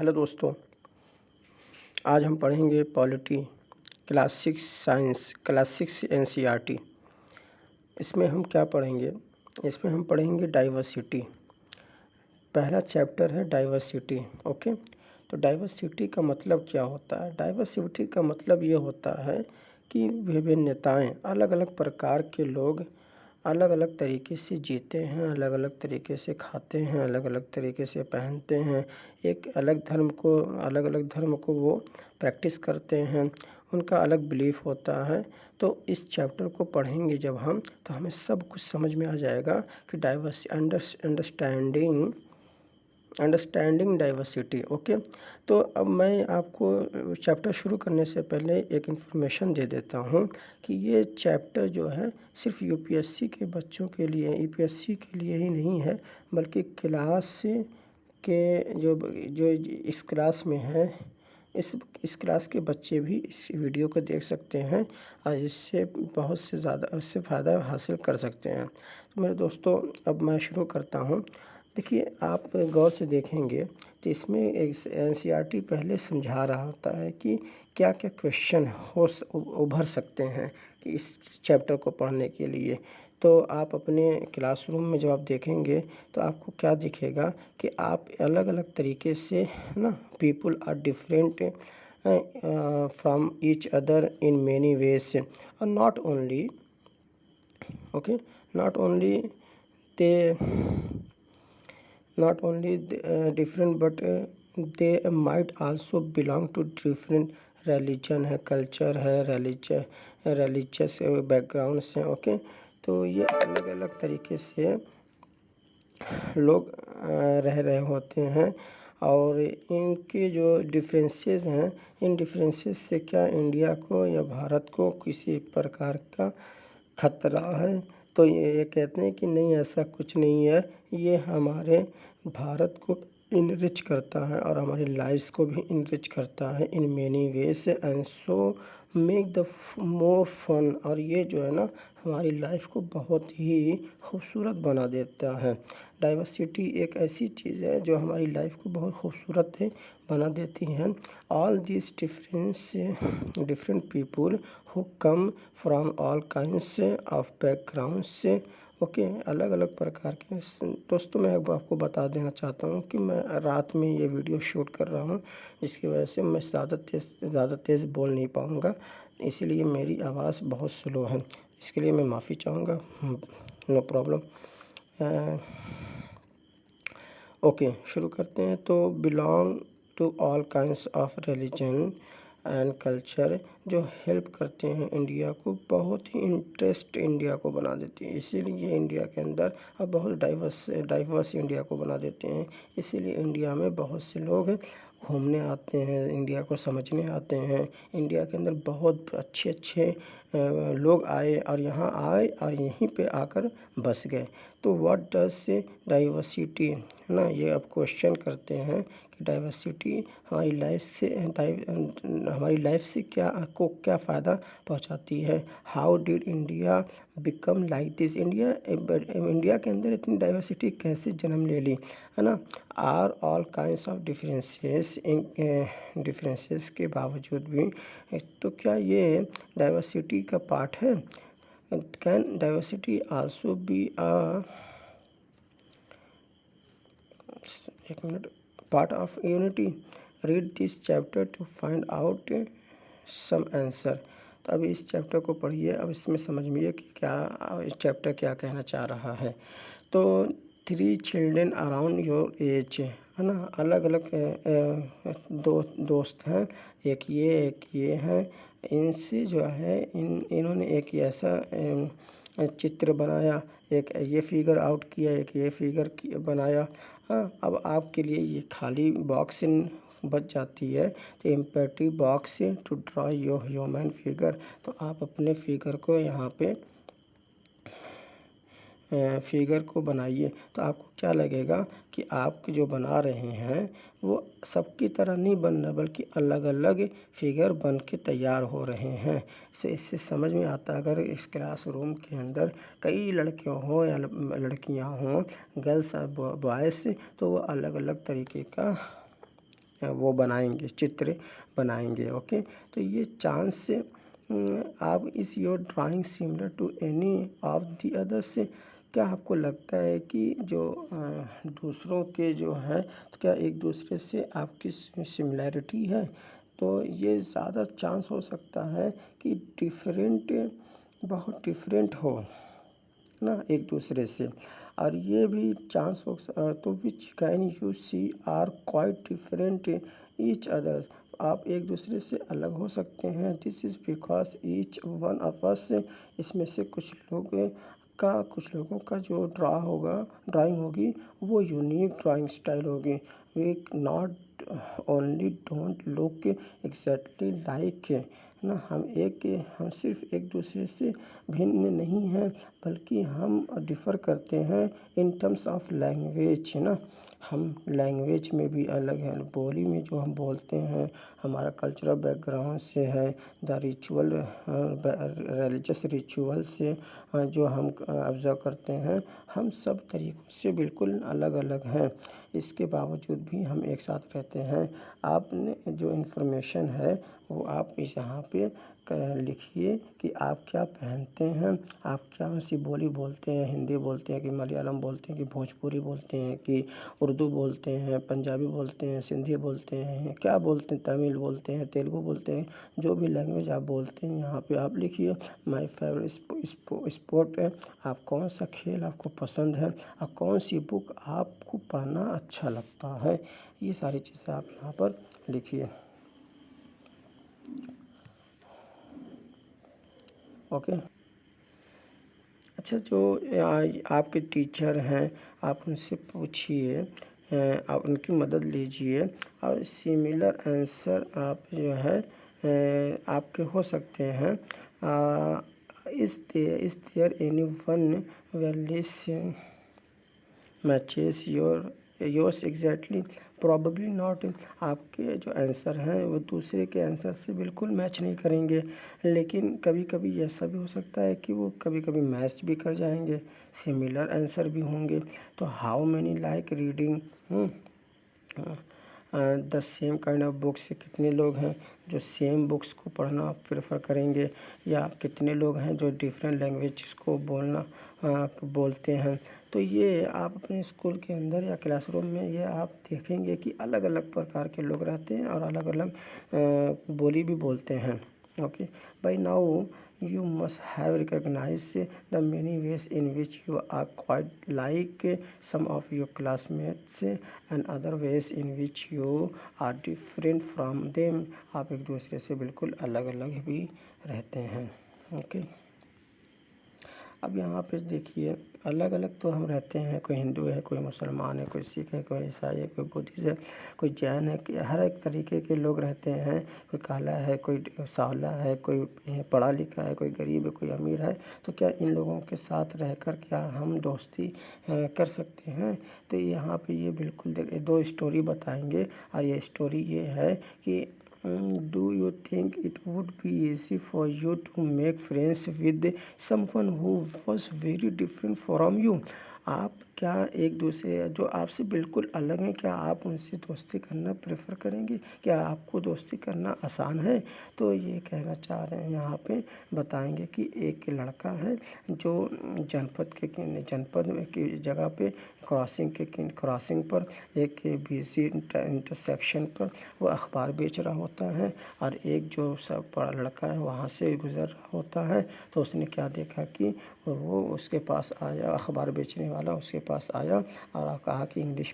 Hello दोस्तों, आज हम पढ़ेंगे polity class 6 science class 6 NCERT. इसमें हम क्या पढ़ेंगे? इसमें हम पढ़ेंगे डाइवर्सिटी। पहला चैप्टर है डाइवर्सिटी। ओके, तो डाइवर्सिटी का मतलब क्या होता है? डाइवर्सिटी का मतलब ये होता है कि विभिन्नताएं, अलग अलग प्रकार के लोग अलग अलग तरीके से जीते हैं, अलग अलग तरीके से खाते हैं, अलग अलग तरीके से पहनते हैं, अलग अलग धर्म को वो प्रैक्टिस करते हैं, उनका अलग बिलीफ होता है। तो इस चैप्टर को पढ़ेंगे जब हम, तो हमें सब कुछ समझ में आ जाएगा कि अंडरस्टैंडिंग डाइवर्सिटी। ओके, तो अब मैं आपको चैप्टर शुरू करने से पहले एक इन्फॉर्मेशन दे देता हूँ कि ये चैप्टर जो है सिर्फ यूपीएससी के बच्चों के लिए, यूपीएससी के लिए ही नहीं है, बल्कि क्लास के जो इस क्लास में है, इस क्लास के बच्चे भी इस वीडियो को देख सकते हैं और इससे इससे फ़ायदा हासिल कर सकते हैं। तो मेरे दोस्तों, अब मैं शुरू करता हूँ। देखिए, आप गौर से देखेंगे तो इसमें एनसीईआरटी पहले समझा रहा होता है कि क्या क्या क्वेश्चन उभर सकते हैं कि इस चैप्टर को पढ़ने के लिए। तो आप अपने क्लासरूम में जब आप देखेंगे तो आपको क्या दिखेगा कि आप अलग अलग तरीके से, है ना, people are different from each other in many ways, और not only different, but they might also belong to different religion है, कल्चर है, religious बैकग्राउंड्स हैं। ओके, तो ये अलग अलग तरीके से लोग रह रहे होते हैं, और इनके जो डिफरेंसेस हैं, इन डिफरेंसेस से क्या इंडिया को या भारत को किसी प्रकार का खतरा है? तो ये कहते हैं कि नहीं, ऐसा कुछ नहीं है, ये हमारे भारत को इनरिच करता है और हमारी लाइफ्स को भी इनरिच करता है in many ways, and so make the more fun. और ये जो है ना, हमारी लाइफ को बहुत ही खूबसूरत बना देता है। डाइवर्सिटी एक ऐसी चीज़ है जो हमारी लाइफ को बहुत खूबसूरत बना देती है। All this different people who come from all kinds of backgrounds. Okay, अलग अलग प्रकार के। दोस्तों, मैं आपको बता देना चाहता हूँ कि मैं रात में ये वीडियो शूट कर रहा हूँ, जिसकी वजह से मैं ज़्यादा तेज़ बोल नहीं पाऊँगा, इसलिए मेरी आवाज़ बहुत स्लो है। इसके लिए मैं माफ़ी चाहूँगा। No problem. ओके, शुरू करते हैं। तो belong to all kinds of religion and culture, जो हेल्प करते हैं इंडिया को, बहुत ही इंटरेस्ट इंडिया को बना देती है, इसीलिए इंडिया के अंदर अब बहुत डाइवर्स इंडिया को बना देते हैं। इसीलिए इंडिया में बहुत से लोग घूमने आते हैं, इंडिया को समझने आते हैं। इंडिया के अंदर बहुत अच्छे लोग आए और यहाँ आए और यहीं पे आकर बस गए। तो व्हाट डज से डाइवर्सिटी, है ना, ये अब क्वेश्चन करते हैं कि डाइवर्सिटी हमारी लाइफ से क्या फ़ायदा पहुंचाती है। How did India become like this, India के अंदर इतनी डाइवर्सिटी कैसे जन्म ले ली, है ना। Are all kinds of differences के बावजूद भी, तो क्या ये डाइवर्सिटी का पार्ट है? Can diversity also be part of unity? Read this chapter to find out some answer. तो अब इस चैप्टर को पढ़िए, अब इसमें समझिए कि इस चैप्टर क्या कहना चाह रहा है। तो 3 चिल्ड्रेन अराउंड योर एज, है ना, अलग अलग दोस्त हैं, एक ये है। इनसे जो है इन्होंने एक ऐसा चित्र बनाया, एक ये फिगर आउट किया, एक ये फिगर बनाया। हाँ, अब आपके लिए ये खाली बॉक्स बच जाती है, तो empty box to draw your human figure. तो आप अपने फिगर को यहाँ पे फिगर को बनाइए, तो आपको क्या लगेगा कि आप जो बना रहे हैं वो सबकी तरह नहीं बन रहा, बल्कि अलग अलग फिगर बन के तैयार हो रहे हैं। इससे समझ में आता है, अगर इस क्लासरूम के अंदर कई लड़कियों हों या लड़कियां हों, गर्ल्स और बॉयज़, तो वो अलग अलग तरीके का वो बनाएंगे, चित्र बनाएंगे। ओके, तो ये चांस से आप is your drawing similar to any of the others, क्या आपको लगता है कि जो दूसरों के जो है तो क्या एक दूसरे से आपकी सिमिलैरिटी है? तो ये ज़्यादा चांस हो सकता है कि बहुत डिफरेंट हो ना एक दूसरे से। और ये भी चांस हो तो which can you see are quite different each other, आप एक दूसरे से अलग हो सकते हैं। This is because each one of us, इसमें से कुछ लोगों का जो ड्राइंग होगी वो यूनिक ड्राइंग स्टाइल होगी। We not only don't look exactly like ना, हम सिर्फ एक दूसरे से भिन्न नहीं हैं, बल्कि हम डिफ़र करते हैं इन टर्म्स ऑफ लैंग्वेज ना, हम लैंग्वेज में भी अलग हैं, बोली में जो हम बोलते हैं, हमारा कल्चरल बैकग्राउंड से है, द रिचुअल रिलीजियस रिचुअल से जो हम ऑब्ज़र्व करते हैं, हम सब तरीक़ों से बिल्कुल अलग अलग हैं। इसके बावजूद भी हम एक साथ रहते हैं। आपने जो इन्फॉर्मेशन है वो आप इस यहाँ पे लिखिए कि आप क्या पहनते हैं, आप क्या सी बोली बोलते हैं, हिंदी बोलते हैं कि मलयालम बोलते हैं कि भोजपुरी बोलते हैं कि उर्दू बोलते हैं, पंजाबी बोलते हैं, सिंधी बोलते हैं, क्या बोलते हैं, तमिल बोलते हैं, तेलुगु बोलते हैं, जो भी लैंग्वेज आप बोलते हैं यहाँ पे आप लिखिए। माय फेवरेट स्पोर्ट है, आप कौन सा खेल आपको पसंद है और कौन सी बुक आपको पढ़ना अच्छा लगता है, ये सारी चीज़ें आप यहाँ पर लिखिए। ओके, अच्छा, जो आपके टीचर हैं आप उनसे पूछिए, आप उनकी मदद लीजिए और सिमिलर आंसर आप जो है आपके हो सकते हैं। Is there any one else matches yours exactly, probably not, आपके जो आंसर हैं वो दूसरे के आंसर से बिल्कुल मैच नहीं करेंगे, लेकिन कभी कभी ऐसा भी हो सकता है कि वो कभी कभी मैच भी कर जाएंगे, सिमिलर आंसर भी होंगे। तो how many like reading the same kind of books, कितने लोग हैं जो सेम बुक्स को पढ़ना प्रेफर करेंगे, या कितने लोग हैं जो डिफरेंट लैंग्वेज को बोलते हैं। तो ये आप अपने स्कूल के अंदर या क्लासरूम में ये आप देखेंगे कि अलग अलग प्रकार के लोग रहते हैं और अलग अलग बोली भी बोलते हैं। Okay, by now you must have recognized the many ways in which you are quite like some of your classmates and other ways in which you are different from them, आप एक दूसरे से बिल्कुल अलग अलग भी रहते हैं। ओके, अब यहाँ पे देखिए अलग अलग तो हम रहते हैं, कोई हिंदू है, कोई मुसलमान है, कोई सिख है, कोई ईसाई है, कोई बुद्धिस्ट है, कोई जैन है, कि हर एक तरीके के लोग रहते हैं। कोई काला है, कोई सांवला है, कोई पढ़ा लिखा है, कोई गरीब है, कोई अमीर है। तो क्या इन लोगों के साथ रहकर क्या हम दोस्ती कर सकते हैं? तो यहाँ पे ये बिल्कुल दो स्टोरी बताएंगे और ये स्टोरी ये है कि do you think it would be easy for you to make friends with someone who was very different from you? आप क्या एक दूसरे जो आपसे बिल्कुल अलग हैं, क्या आप उनसे दोस्ती करना प्रेफर करेंगे? क्या आपको दोस्ती करना आसान है? तो ये कहना चाह रहे हैं यहाँ पे, बताएंगे कि एक लड़का है जो जनपद की जगह पे क्रॉसिंग पर एक बिजी इंटरसेक्शन पर वो अखबार बेच रहा होता है, और एक जो सब बड़ा लड़का है वहाँ से गुज़र रहा होता है। तो उसने क्या देखा कि वो उसके पास आया, अखबार बेचने वाला उसके पास आया और कहा कि इंग्लिश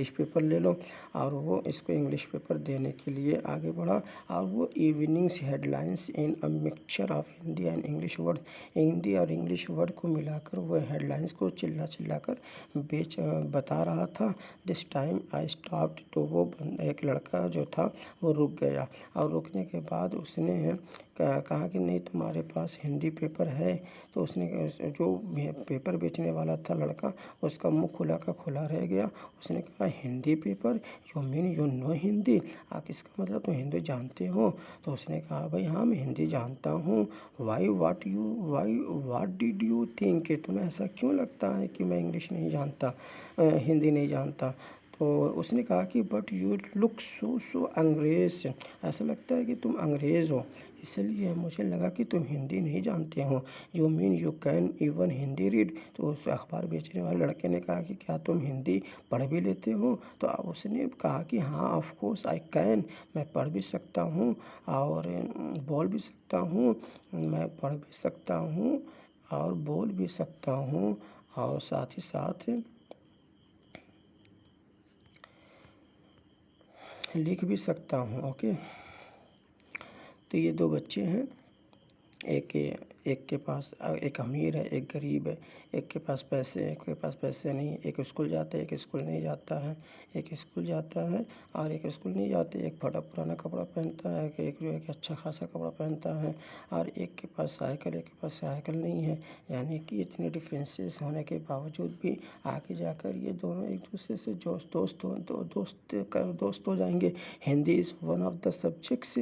पेपर ले लो, और वो इसको इंग्लिश पेपर देने के लिए आगे बढ़ा, और वो evenings headlines in a mixture of Hindi and English word, Hindi और इंग्लिश वर्ड को मिलाकर वो हेडलाइंस को चिल्ला कर बता रहा था। दिस टाइम आई स्टॉप्ड, तो वो एक लड़का जो था वो रुक गया, और रुकने के बाद उसने कहा कि नहीं तुम्हारे पास हिंदी पेपर है? तो उसने जो पेपर बेचने वाला था लड़का, उसका मुंह खुला रह गया। उसने कहा Hindi paper, you mean you know Hindi, आप इसका मतलब तुम हिंदी जानते हो? तो उसने कहा भाई हाँ मैं हिंदी जानता हूँ। व्हाट डिड यू थिंक, तुम्हें ऐसा क्यों लगता है कि मैं इंग्लिश नहीं जानता, हिंदी नहीं जानता? तो उसने कहा कि बट यू लुक सो अंग्रेज, ऐसा लगता है कि तुम अंग्रेज़ हो, इसलिए मुझे लगा कि तुम हिंदी नहीं जानते हो। You mean you can even Hindi read? तो उस अखबार बेचने वाले लड़के ने कहा कि क्या तुम हिंदी पढ़ भी लेते हो? तो उसने कहा कि हाँ ऑफ कोर्स आई कैन, मैं पढ़ भी सकता हूँ और बोल भी सकता हूँ, मैं पढ़ भी सकता हूँ और बोल भी सकता हूँ और साथ ही साथ लिख भी सकता हूँ। ओके, तो ये दो बच्चे हैं, एक के पास एक अमीर है, एक गरीब है, एक के पास पैसे हैं, एक के पास पैसे नहीं, एक स्कूल जाता है, एक स्कूल नहीं जाता है, एक स्कूल जाता है और एक स्कूल नहीं जाते, एक फटा पुराना कपड़ा पहनता है, एक जो है कि अच्छा खासा कपड़ा पहनता है और एक के पास साइकिल, एक के पास साइकिल नहीं है। यानी कि इतने डिफरेंसेस होने के बावजूद भी आगे जाकर ये दोनों एक दूसरे से दोस्त हो जाएंगे। Hindi is one of the subjects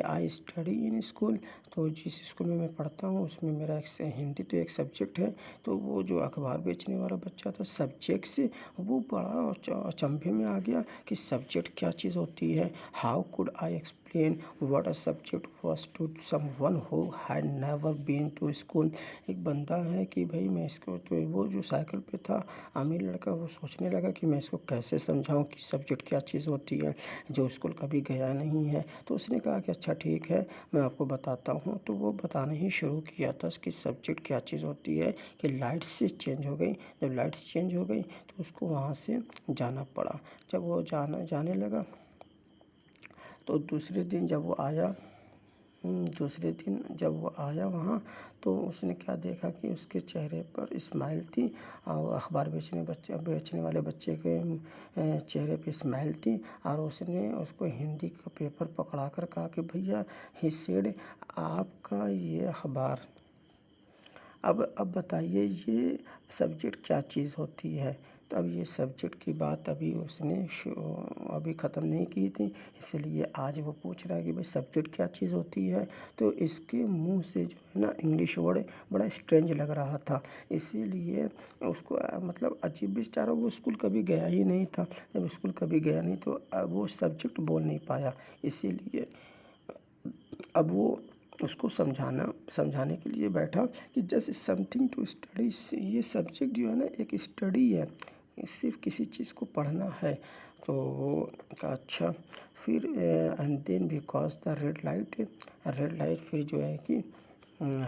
I study in school. तो जिस स्कूल में मैं पढ़ता हूँ उसमें मेरा हिंदी तो एक सब्जेक्ट है। तो वो जो अखबार बेचने वाला बच्चा था, सब्जेक्ट से वो बड़ा अचंभे में आ गया कि सब्जेक्ट क्या चीज़ होती है। How could I explain what a subject was to someone who had never been to school. एक बंदा है कि भाई मैं इसको, तो वो जो साइकिल पे था अमीर लड़का, वो सोचने लगा कि मैं इसको कैसे समझाऊं कि सब्जेक्ट क्या चीज़ होती है, जो स्कूल कभी गया नहीं है। तो उसने कहा कि अच्छा ठीक है, मैं आपको बताता हूँ। तो वो बताना ही शुरू किया था कि सब्जेक्ट क्या चीज़ होती है, कि लाइट्स से चेंज हो गई। जब लाइट्स चेंज हो गई तो उसको वहाँ से जाना पड़ा। जब वो जाने लगा तो दूसरे दिन जब वो आया वहाँ, तो उसने क्या देखा कि उसके चेहरे पर स्माइल थी और अखबार बेचने वाले बच्चे के चेहरे पे स्माइल थी और उसने उसको हिंदी का पेपर पकड़ा कर कहा कि भैया, ही सेड, आपका ये अखबार, अब बताइए ये सब्जेक्ट क्या चीज़ होती है। तो अब ये सब्जेक्ट की बात अभी उसने अभी ख़त्म नहीं की थी, इसलिए आज वो पूछ रहा है कि भाई सब्जेक्ट क्या चीज़ होती है। तो इसके मुंह से जो है ना इंग्लिश वर्ड बड़ा स्ट्रेंज लग रहा था, इसीलिए उसको मतलब अजीब, बेचारा वो स्कूल कभी गया ही नहीं था। जब स्कूल कभी गया नहीं तो वो सब्जेक्ट बोल नहीं पाया, इसीलिए अब वो उसको समझाने के लिए बैठा कि जैसे समथिंग टू स्टडी। ये सब्जेक्ट जो है ना एक स्टडी है, सिर्फ किसी चीज़ को पढ़ना है। तो वो कहा अच्छा। फिर and then because the red light फिर जो है कि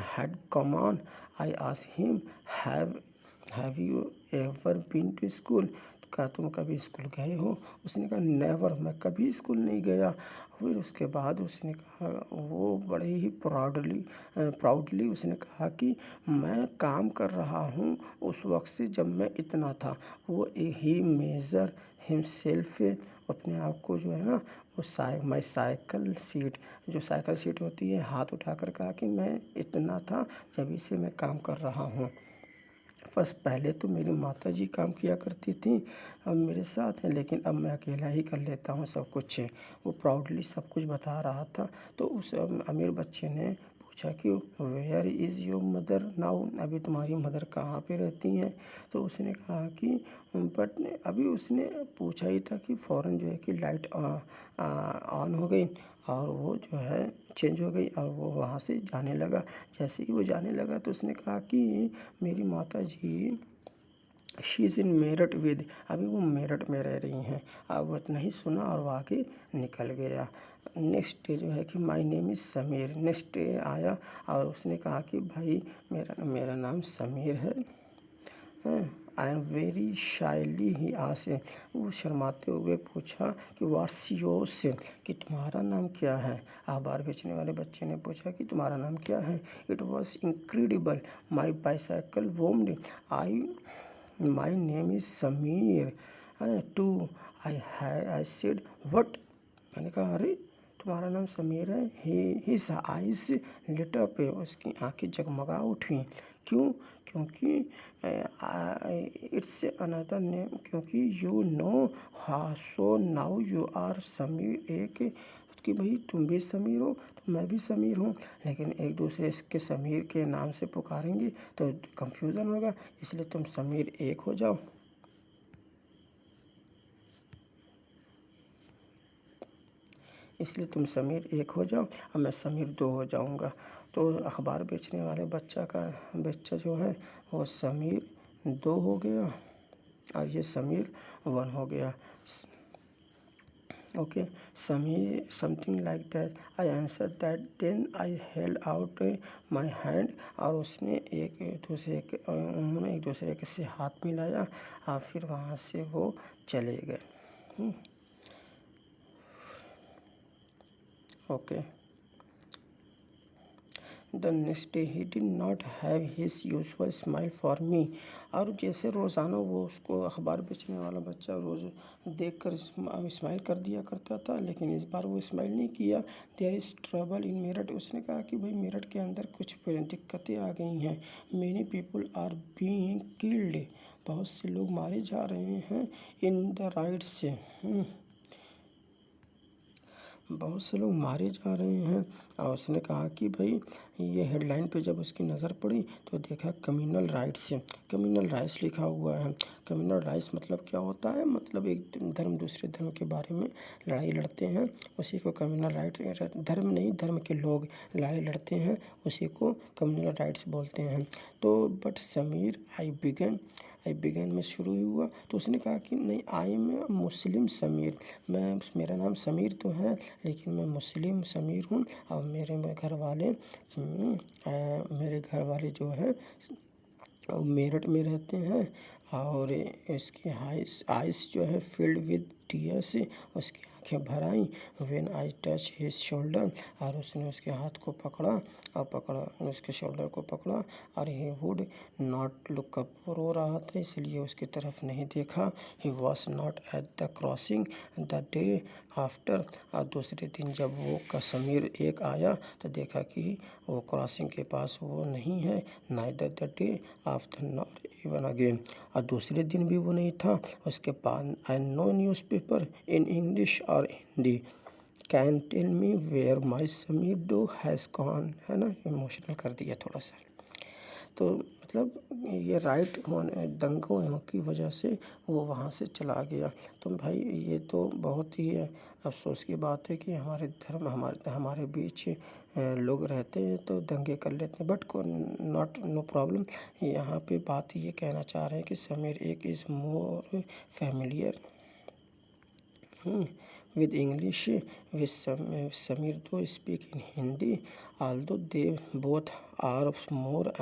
had come on, I asked him, have you ever been to school. क्या तुम कभी स्कूल गए हो? उसने कहा नेवर, मैं कभी स्कूल नहीं गया। फिर उसके बाद उसने कहा, वो बड़े ही प्राउडली उसने कहा कि मैं काम कर रहा हूँ उस वक्त से जब मैं इतना था। वो ही मेजर हिमसेल्फ, अपने आप को जो है ना वो माई साइकिल सीट, जो साइकिल सीट होती है, हाथ उठाकर कहा कि मैं इतना था जब से मैं काम कर रहा हूँ। फर्स्ट पहले तो मेरी माताजी काम किया करती थी अब मेरे साथ है, लेकिन अब मैं अकेला ही कर लेता हूँ सब कुछ। वो प्राउडली सब कुछ बता रहा था। तो उस अमीर बच्चे ने पूछा कि where is your mother now, अभी तुम्हारी मदर कहाँ पे रहती हैं? तो उसने कहा कि बट अभी उसने पूछा ही था कि फ़ौरन जो है कि लाइट ऑन हो गई और वो जो है चेंज हो गई और वो वहाँ से जाने लगा। जैसे ही वो जाने लगा तो उसने कहा कि मेरी माताजी she is in Meerut with, अभी वो मेरठ में रह रही हैं। अब वो इतना ही सुना और वो आगे निकल गया। नेक्स्ट डे जो है कि my name is Sameer. Next day आया और उसने कहा कि भाई मेरा नाम समीर है। I am very shyly he asked, वो शर्माते हुए पूछा कि व्हाट्स योर्स, कि तुम्हारा नाम क्या है। अखबार बेचने वाले बच्चे ने पूछा कि तुम्हारा नाम क्या है। It was incredible, my bicycle wombed, my name is Sameer too, I said what, मैंने कहा अरे तुम्हारा नाम समीर है। हिज आइज लिट अप, उसकी आंखें जगमगा उठी। क्यों? क्योंकि इट्स अनदर नेम, क्योंकि यू नो हा, so now you are Sameer, एक कि भाई तुम भी समीर हो तो मैं भी समीर हूँ, लेकिन एक दूसरे के समीर के नाम से पुकारेंगे तो कंफ्यूजन होगा, इसलिए तुम समीर एक हो जाओ। इसलिए तुम समीर 1 हो जाओ और मैं समीर 2 हो जाऊँगा। तो अखबार बेचने वाले बच्चा जो है वो समीर 2 हो गया और ये समीर 1 हो गया। Okay, Sameer something like that I answer that then I held out my hand. और उसने उन्होंने एक दूसरे के से हाथ मिलाया और फिर वहाँ से वो चले गए। Okay, the next day he did not have his usual smile for me. और जैसे रोज़ाना वो उसको अखबार बेचने वाला बच्चा रोज़ देख कर स्माइल कर दिया करता था, लेकिन इस बार वो स्माइल नहीं किया। There is trouble in Meerut. उसने कहा कि भाई मेरठ के अंदर कुछ दिक्कतें आ गई हैं। Many people are being killed. बहुत से लोग मारे जा रहे हैं इन द राइट्स से। बहुत से लोग मारे जा रहे हैं। और उसने कहा कि भाई ये हेडलाइन पे जब उसकी नज़र पड़ी तो देखा कम्युनल राइट्स लिखा हुआ है। कम्युनल राइट्स मतलब क्या होता है? मतलब एक धर्म दूसरे धर्म के बारे में लड़ाई लड़ते हैं, उसी को कम्युनल राइट, धर्म नहीं, धर्म के लोग लड़ाई लड़ते हैं, उसी को कम्युनल राइट्स बोलते हैं। तो बट समीर आई बिगन में शुरू हुआ। तो उसने कहा कि नहीं, आई एम मुस्लिम समीर। मेरा नाम समीर तो है लेकिन मैं मुस्लिम समीर हूँ। और मेरे घर वाले जो है मेरठ में रहते हैं। और इसकी आइस जो है फील्ड विद टीयर्स, उसकी आंखें भर आईं। When I touch his shoulder, और उसने उसके हाथ को पकड़ा उसके शोल्डर को पकड़ा। और he would not look up, रो रहा था इसलिए उसकी तरफ नहीं देखा। He was not at the crossing the day after. और दूसरे दिन जब वो कश्मीर 1 आया तो देखा कि वो क्रॉसिंग के पास वो नहीं है। Neither the day after not even again. और दूसरे दिन भी वो नहीं था। उसके बाद I no newspaper in English और Hindi can tell me where my Sameer do has gone. है ना, इमोशनल कर दिया थोड़ा सा। तो मतलब ये राइट होने दंगों की वजह से वो वहाँ से चला गया। तो भाई ये तो बहुत ही अफसोस की बात है कि हमारे बीच लोग रहते हैं तो दंगे कर लेते हैं। But no problem. यहाँ पे बात ये कहना चाह रहे हैं कि Sameer 1 is more familiar with English, with Samir 2 speak in Hindi, although they both are more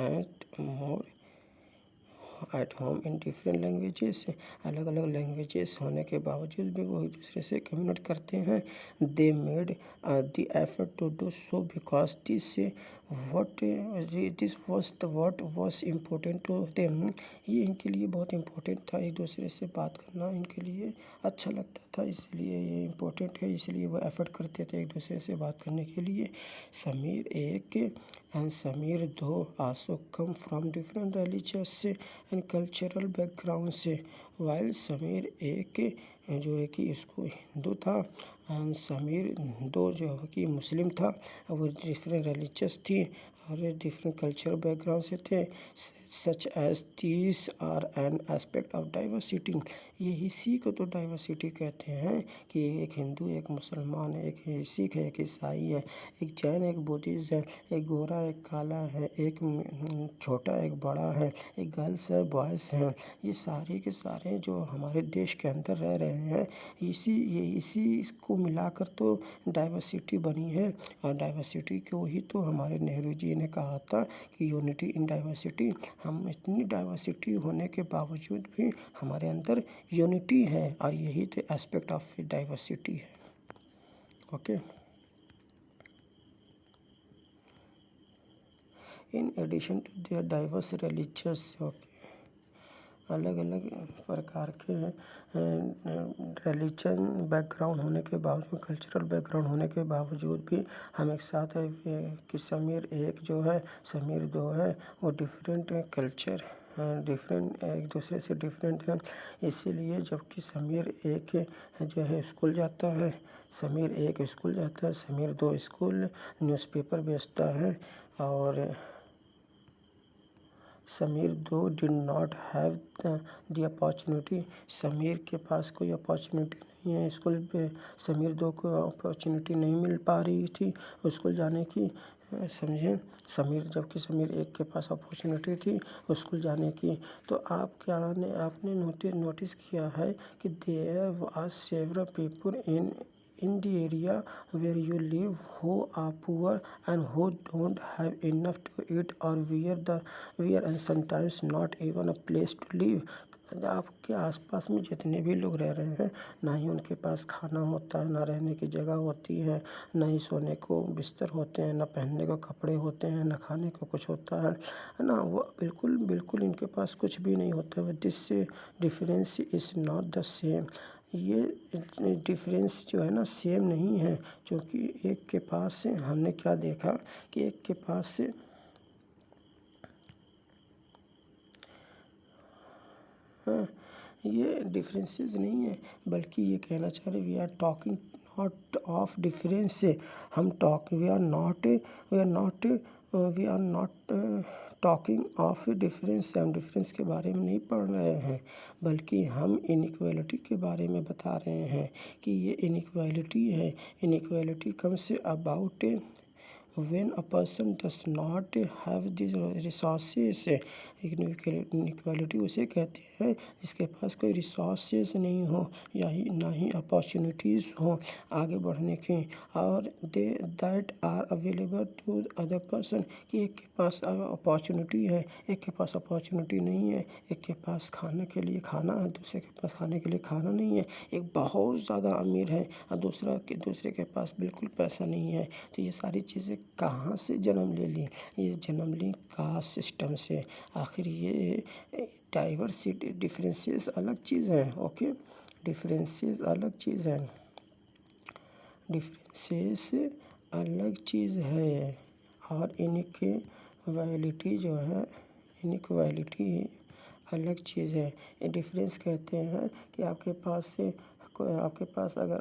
at home in different languages। अलग अलग लैंग्वेजेस होने के बावजूद भी वो एक दूसरे से कम्युनिकेट करते हैं। They made the effort to do so because this what was important to them। ये इनके लिए बहुत इम्पोर्टेंट था, एक दूसरे से बात करना इनके लिए अच्छा लगता था, इसलिए ये इम्पोर्टेंट है, इसलिए वो एफर्ट करते थे एक दूसरे से बात करने के लिए। Sameer 1 and Sameer 2 also come from different religious and cultural background से। वाइल समीर 1 जो है कि इसको हिंदू था एंड समीर 2 जो है कि मुस्लिम था। वो डिफरेंट रिलीजियस थी और डिफरेंट कल्चरल बैकग्राउंड से थे। Such as these are an aspect of diversity. ये इसी को तो डाइवर्सिटी कहते हैं कि एक हिंदू, एक मुसलमान है, एक सिख है, एक ईसाई है, एक जैन, एक बुद्धिस्ट है, एक गोरा, एक काला है, एक छोटा, एक बड़ा है, एक गर्ल्स है, बॉयज़ हैं। ये सारे के सारे जो हमारे देश के अंदर रह रहे हैं, इसी इसको मिलाकर तो डाइवर्सिटी बनी है। और डाइवर्सिटी को ही तो हमारे नेहरू जी ने कहा था कि यूनिटी इन डाइवर्सिटी। हम इतनी डाइवर्सिटी होने के बावजूद भी हमारे अंदर यूनिटी है और यही तो एस्पेक्ट ऑफ डाइवर्सिटी है। Okay, in addition to their diverse religious. Okay, अलग अलग प्रकार के रिलीजन बैकग्राउंड होने के बावजूद, कल्चरल बैकग्राउंड होने के बावजूद भी हम एक साथ है कि समीर 1 जो है, समीर 2 है, वो डिफरेंट कल्चर डिफरेंट एक दूसरे से डिफरेंट है। इसीलिए जबकि समीर 1 जो है स्कूल जाता है, समीर 1 स्कूल जाता है, समीर 2 स्कूल न्यूज़पेपर बेचता है। और Sameer 2 did not have the opportunity. Sameer के पास कोई अपॉर्चुनिटी नहीं है। स्कूल पे समीर दो को अपॉर्चुनिटी नहीं मिल पा रही थी स्कूल जाने की, समझे। जबकि समीर एक के पास अपॉर्चुनिटी थी स्कूल जाने की। तो आपने नोटिस किया है कि there are several people in the area where you live who are poor and who don't have enough to eat or wear and sometimes not even a place to live। आपके आसपास में जितने भी लोग रह रहे हैं, ना ही उनके पास खाना होता है, ना रहने की जगह होती है, ना ही सोने को बिस्तर होते हैं, ना पहनने को कपड़े होते हैं, ना खाने को कुछ होता है ना। वो बिल्कुल इनके पास कुछ भी नहीं होता है। This difference is not the same. ये डिफरेंस जो है ना सेम नहीं है, क्योंकि एक के पास से हमने क्या देखा कि एक के पास से ये डिफरेंसेस नहीं है, बल्कि ये कहना चाह रहे we are talking not of difference. We are not talking of difference. हम डिफरेंस के बारे में नहीं पढ़ रहे हैं, बल्कि हम इनइक्वालिटी के बारे में बता रहे हैं कि ये इनइक्वालिटी है। Inequality comes about when a person does not have the resources। Inequality उसे कहते हैं जिसके पास कोई रिसोर्सेज नहीं हो, या ना ही अपॉर्चुनिटीज़ हो आगे बढ़ने की, और that are available to other person. कि एक के पास अपॉर्चुनिटी है, एक के पास अपॉर्चुनिटी नहीं है। एक के पास खाने के लिए खाना है, दूसरे के पास खाने के लिए खाना नहीं है। एक बहुत ज़्यादा अमीर है और दूसरे के पास बिल्कुल पैसा नहीं है। तो ये सारी चीज़ें कहाँ से जन्म ले ली? ये जन्म ली कास्ट सिस्टम से। आखिर ये डाइवर्सिटी डिफरेंसेस अलग चीज़ है। ओके, डिफरेंसेस अलग चीज़ है, डिफरेंसेस अलग चीज़ है। और इनइक्वालिटी जो है, इनइक्वालिटी अलग चीज़ है। ये डिफरेंस कहते हैं कि आपके पास अगर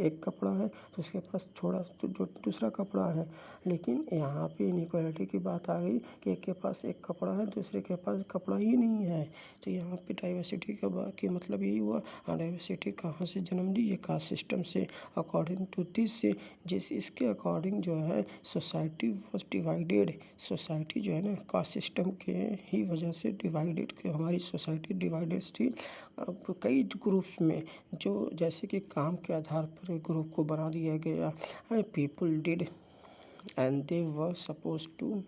एक कपड़ा है तो उसके पास थोड़ा जो दूसरा कपड़ा है। लेकिन यहाँ पे इनइक्वालिटी की बात आ गई कि एक के पास एक कपड़ा है, दूसरे के पास कपड़ा ही नहीं है। तो यहाँ पे डाइवर्सिटी का मतलब यही हुआ। डाइवर्सिटी कहाँ से जन्म ली? ये कास्ट सिस्टम से। अकॉर्डिंग टू दिस, इसके अकॉर्डिंग जो है सोसाइटी वॉज डिवाइडेड। सोसाइटी जो है ना कास्ट सिस्टम के ही वजह से डिवाइडेड, हमारी सोसाइटी डिवाइडेड थी अब कई ग्रुप्स में, जो जैसे कि काम के आधार पर ग्रुप को बना दिया गया। People did and they were suppose to